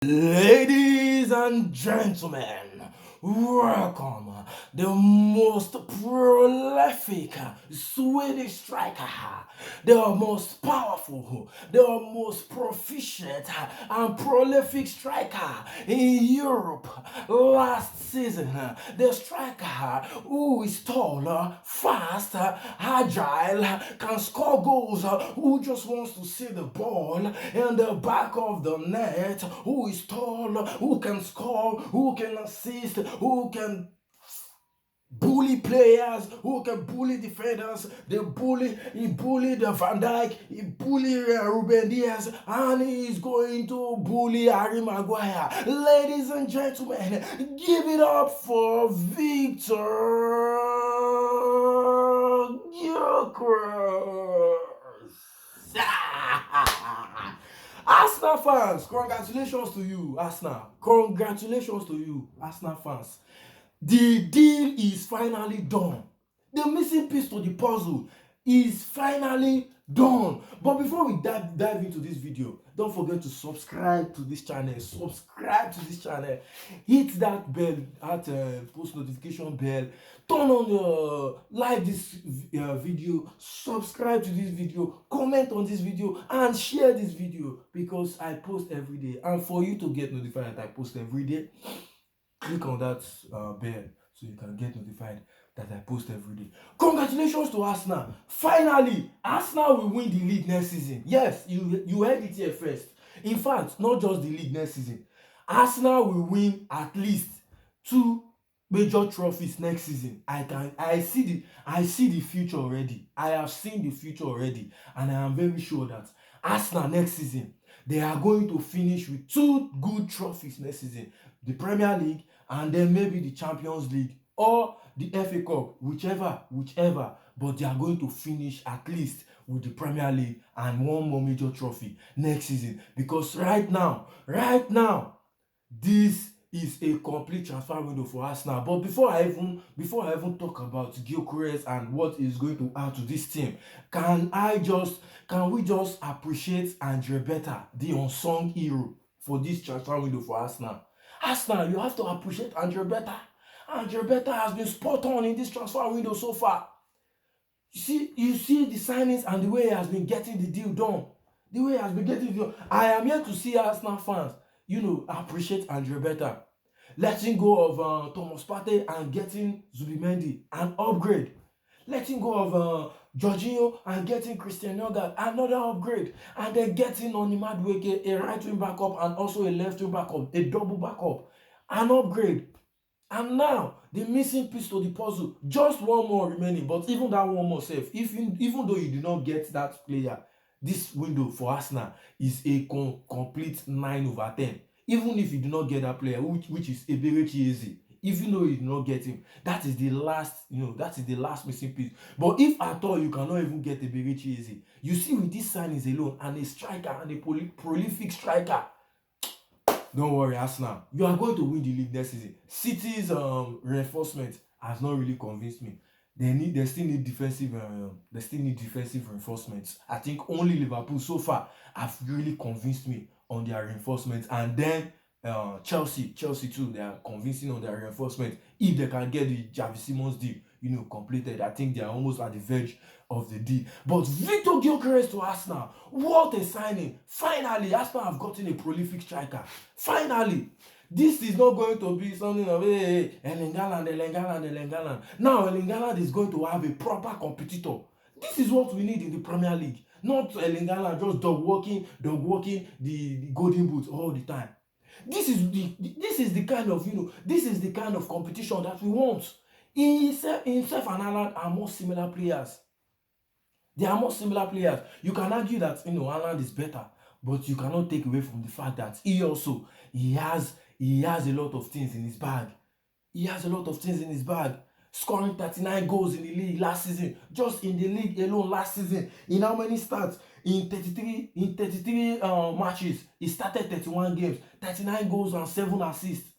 Ladies and gentlemen, welcome the most prolific Swedish striker, the most powerful, the most proficient and prolific striker in Europe last season. The striker who is tall, fast, agile, can score goals, who just wants to see the ball in the back of the net, who is tall, who can score, who can assist, who can bully players, who can bully defenders. He bullied Van Dijk, he bullied Ruben Diaz, and he's going to bully Harry Maguire. Ladies and gentlemen, give it up for Victor Gyökeres. Arsenal fans, congratulations to you, Arsenal. Congratulations to you, Arsenal fans. The deal is finally done. The missing piece to the puzzle is finally done. But before we dive into this video, don't forget to subscribe to this channel. Hit that bell, that post notification bell. Turn on your like this video, subscribe to this video, comment on this video, and share this video because I post every day. And for you to get notified that I post every day, click on that bell so you can get notified that I post every day. Congratulations to Arsenal. Finally, Arsenal will win the league next season. Yes, you heard it here first. In fact, not just the league next season. Arsenal will win at least 2 major trophies next season. I see the future already. I have seen the future already, and I am very sure that Arsenal next season, they are going to finish with 2 good trophies next season. The Premier League and then maybe the Champions League or the FA Cup, whichever, but they are going to finish at least with the Premier League and 1 more major trophy next season, because right now, this is a complete transfer window for Arsenal. But before I even talk about Gyökeres and what is going to add to this team, can we just appreciate Andre Beta, the unsung hero for this transfer window for Arsenal? Arsenal, you have to appreciate Andre Beta. Andre Beta has been spot on in this transfer window so far. You see the signings and the way he has been getting the deal done. I am here to see Arsenal fans, appreciate Andre Beta. Letting go of Thomas Partey and getting Zubimendi, an upgrade. Letting go of Jorginho and getting Christian Nogard, another upgrade. And then getting Onimadu Weke, a right wing backup and also a left wing backup, a double backup, an upgrade. And now, the missing piece to the puzzle, just 1 more remaining. But even that 1 more safe, even though you did not get that player, this window for Arsenal is a complete 9/10. Even if you do not get that player, which is Eberechi Eze, even though you do not get him, that is the last missing piece. But if at all you cannot even get Eberechi Eze, you see with this signings alone and a striker and a prolific striker, don't worry, Arsenal, you are going to win the league next season. City's reinforcement has not really convinced me. They still need defensive reinforcements. I think only Liverpool so far have really convinced me on their reinforcements, and then Chelsea too, they are convincing on their reinforcement. If they can get the Javi Simons deal completed, I think they are almost at the verge of the deal. But Victor Gyökeres to Arsenal, what a signing! Finally, Arsenal have gotten a prolific striker. Finally, this is not going to be something of Erling Haaland. Now Erling Haaland is going to have a proper competitor. This is what we need in the Premier League. Not Erling Haaland just dog walking the golden boots all the time. This is the kind of competition that we want. Himself and Haaland are more similar players. They are more similar players. You can argue that Haaland is better, but you cannot take away from the fact that he has a lot of things in his bag. Scoring 39 goals in the league last season. Just in the league alone last season. In how many starts? In 33 matches. He started 31 games, 39 goals and 7 assists.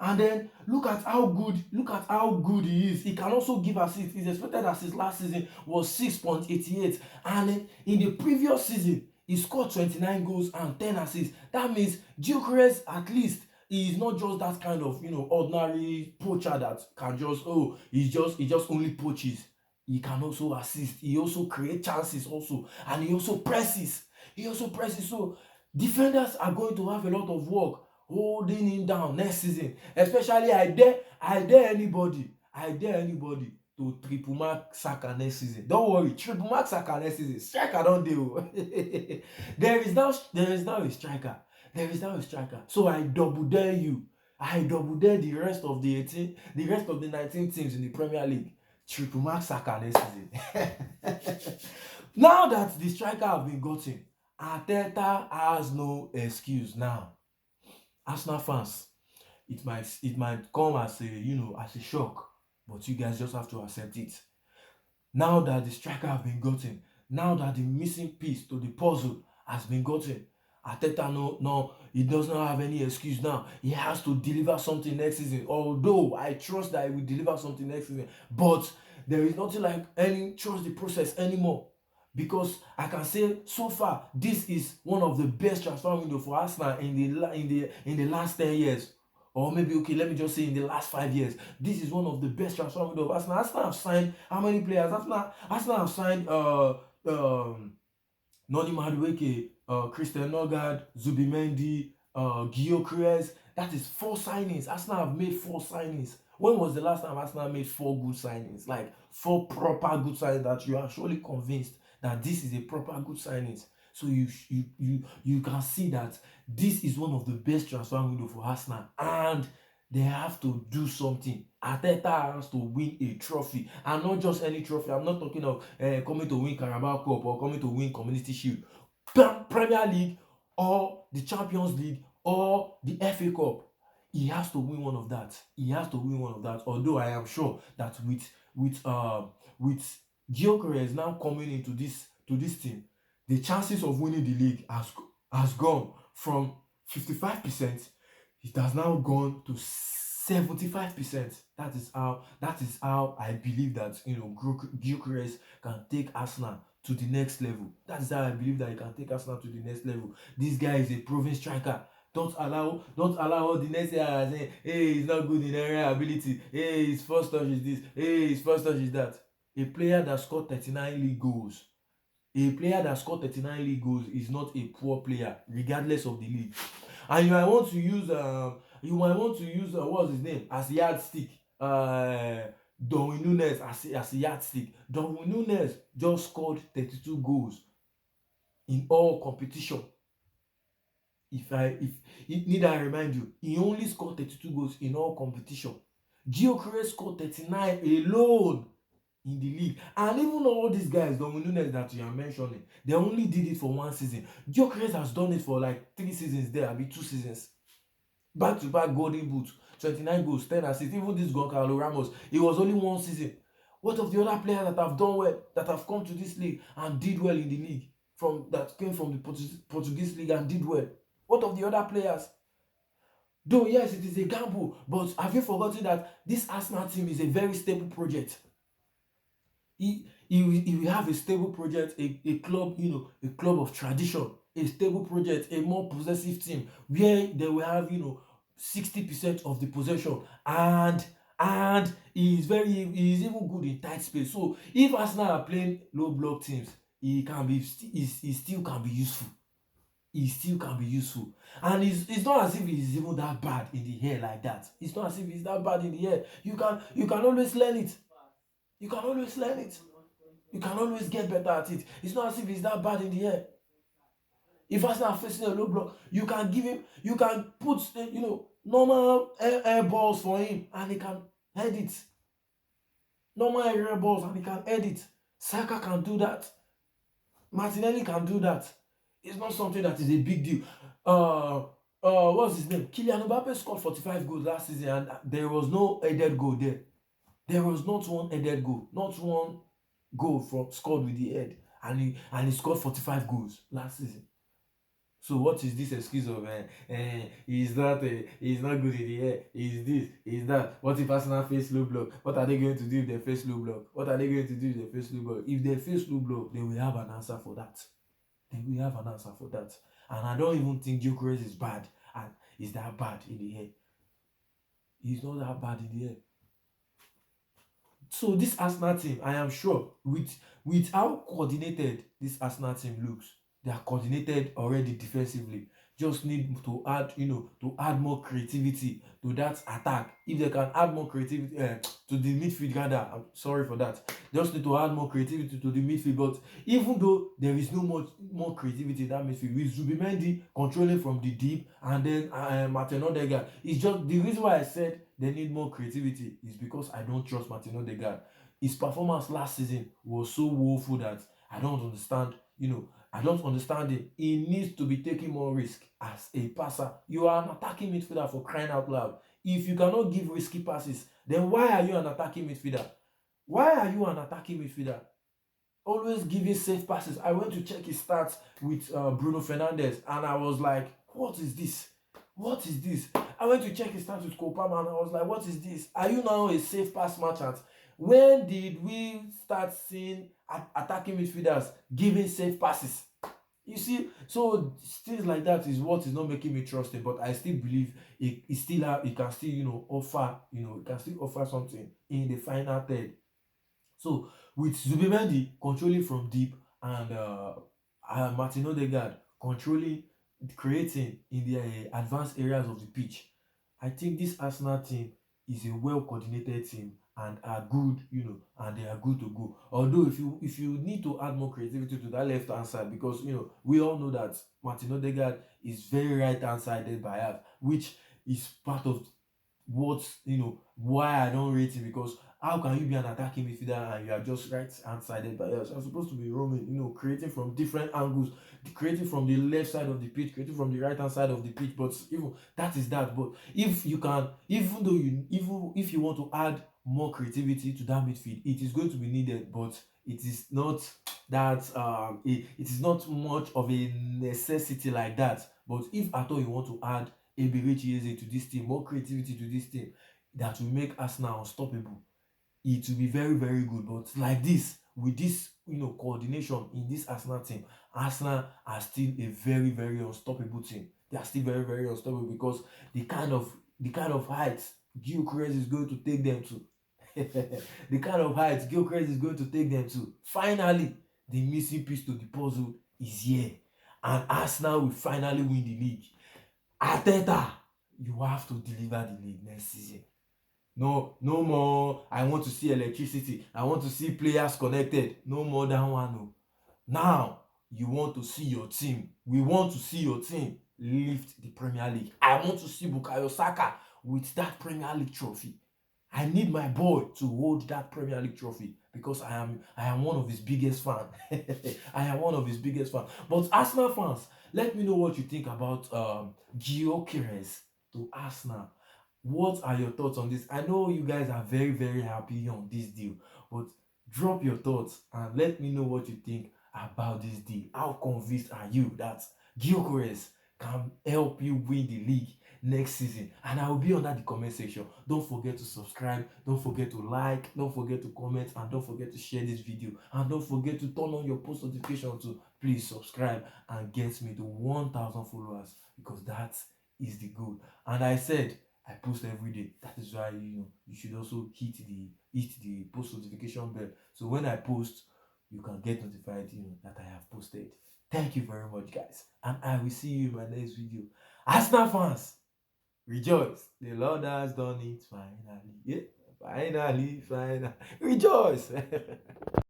And then look at how good he is. He can also give assists. His expected assist last season was 6.88, and in the previous season He scored 29 goals and 10 assists. That means Gyökeres, at least, he is not just that kind of ordinary poacher that can just he just only poaches. He can also assist. He also create chances also, and he also presses. He also presses. So defenders are going to have a lot of work holding him down next season. Especially I dare anybody to triple mark Saka next season. Don't worry, triple mark Saka next season. Striker don't deal. There is now a striker. There is now a striker. So I double dare you. I double dare the rest of the 18, the rest of the 19 teams in the Premier League. Triple mark Saka next season. Now that the striker have been gotten, Arteta has no excuse now. Arsenal fans, it might come as a shock, but you guys just have to accept it. Now that the striker have been gotten, now that the missing piece to the puzzle has been gotten, Arteta no, he does not have any excuse now. He has to deliver something next season. Although I trust that he will deliver something next season, but there is nothing like any trust the process anymore. Because I can say so far this is one of the best transfer window for Arsenal in the last 10 years, or maybe, okay, let me just say in the last 5 years. This is one of the best transfer window of Arsenal. Arsenal have signed how many players? Arsenal have signed Noni Madueke, Christian Nogard, Zubimendi, Gyökeres. That is 4 signings. Arsenal have made 4 signings. When was the last time Arsenal made 4 good signings? Like 4 proper good signings that you are surely convinced that this is a proper good signings. So you can see that this is one of the best transfer window for Arsenal, and they have to do something. Arteta has to win a trophy, and not just any trophy. I'm not talking of coming to win Carabao Cup or coming to win Community Shield. Premier League or the Champions League or the FA Cup. He has to win one of that. He has to win one of that. Although I am sure that with Gyökeres now coming into this team, the chances of winning the league has gone from 55%. It has now gone to 75%. That is how I believe that Gyökeres can take Arsenal to the next level. That is how I believe that he can take Arsenal to the next level. This guy is a proven striker. Don't allow all the next year saying, hey, he's not good in area ability. Hey, his first touch is this. Hey, his first touch is that. A player that scored 39 league goals. A player that scored 39 league goals is not a poor player, regardless of the league. And you might want to use what's his name as yardstick. Darwin Nunes as a yardstick. Darwin Nunes just scored 32 goals in all competition. If need I remind you, he only scored 32 goals in all competition. Gyökeres scored 39 alone in the league. And even all these guys, Darwin Nunes that you are mentioning, they only did it for 1 season. Gyökeres has done it for like 3 seasons there, 2 seasons. Back to back golden boot, 29 goals, 10 assists. Even this Goncalo Ramos, it was only 1 season. What of the other players that have done well, that have come to this league and did well in the league, that came from the Portuguese league and did well? What of the other players? Though yes, it is a gamble, but have you forgotten that this Arsenal team is a very stable project? He will have a stable project, a club, a club of tradition, a stable project, a more possessive team where they will have 60% of the possession, and he is even good in tight space. So if Arsenal are playing low block teams, he still can be useful. He still can be useful. And it's not as if he's even that bad in the air like that. It's not as if he's that bad in the air. You can always learn it. You can always learn it. You can always get better at it. It's not as if he's that bad in the air. If Arsenal are facing a low block, you can put normal air balls for him and he can head it. Normal air balls and he can head it. Saka can do that. Martinelli can do that. It's not something that is a big deal. What's his name? Kylian Mbappe scored 45 goals last season, and there was no headed goal there. There was not one headed goal, not one goal scored with the head, and he scored 45 goals last season. So what is this excuse of he's not good in the air, he's this, he's that? What if Arsenal face low block? What are they going to do if they face low block? What are they going to do if they face low block? If they face low block, they will have an answer for that. then we have an answer for that. And I don't even think Gyökeres is bad and is that bad in the air. He's not that bad in the air. So this Arsenal team, I am sure, with how coordinated this Arsenal team looks, they are coordinated already defensively. Just need to add, to add more creativity to that attack. If they can add more creativity to the midfield, rather, I'm sorry for that. Just need to add more creativity to the midfield. But even though there is no much more creativity in that midfield, with Zubimendi controlling from the deep and then Martin Odegaard, it's just the reason why I said they need more creativity is because I don't trust Martin Odegaard. His performance last season was so woeful that I don't understand. I don't understand it. He needs to be taking more risk as a passer. You are an attacking midfielder, for crying out loud. If you cannot give risky passes, then why are you an attacking midfielder? Why are you an attacking midfielder? Always giving safe passes. I went to check his stats with Bruno Fernandes, and I was like, what is this? What is this? I went to check his stats with Kopama, and I was like, what is this? Are you now a safe pass merchant? When did we start seeing attacking midfielders giving safe passes? You see, so things like that is what is not making me trust him. But I still believe he still he can still offer he can still offer something in the final third. So with Zubimendi controlling from deep and Martin Odegaard controlling, creating in the advanced areas of the pitch, I think this Arsenal team is a well coordinated team and are good, and they are good to go. Although if you need to add more creativity to that left hand side, because we all know that Martin Odegaard is very right hand sided by half, which is part of what why I don't rate him, because how can you be an attacking midfielder and you are just right hand sided by us? You're supposed to be roaming, creating from different angles, creating from the left side of the pitch, creating from the right hand side of the pitch. But even that is that. But if you can, even if you want to add more creativity to that midfield, it is going to be needed, but it is not that it is not much of a necessity like that. But if at all you want to add Eberechi Eze to this team, more creativity to this team, that will make Arsenal unstoppable, it will be very, very good. But like this, with this, coordination in this Arsenal team, Arsenal are still a very, very unstoppable team. They are still very, very unstoppable because the kind of heights Gyökeres is going to take them to. The kind of heights Gyökeres is going to take them to. Finally, the missing piece to the puzzle is here, and Arsenal will finally win the league. Arteta, you have to deliver the league next season. No, no more. I want to see electricity. I want to see players connected. No more that one. No. Now you want to see your team. We want to see your team lift the Premier League. I want to see Bukayo Saka with that Premier League trophy. I need my boy to hold that Premier League trophy because I am one of his biggest fans. I am one of his biggest fans. But Arsenal fans, let me know what you think about Gyökeres to Arsenal. What are your thoughts on this? I know you guys are very, very happy on this deal, but drop your thoughts and let me know what you think about this deal. How convinced are you that Gyökeres can help you win the league next season? And I will be under the comment section. Don't forget to subscribe, don't forget to like, don't forget to comment, and don't forget to share this video. And don't forget to turn on your post notification to please subscribe and get me to 1,000 followers, because that is the goal. And I said I post every day. That is why you should also hit the post notification bell. So when I post, you can get notified that I have posted. Thank you very much, guys. And I will see you in my next video. Arsenal fans, rejoice. The Lord has done it finally. Yeah, finally. Rejoice.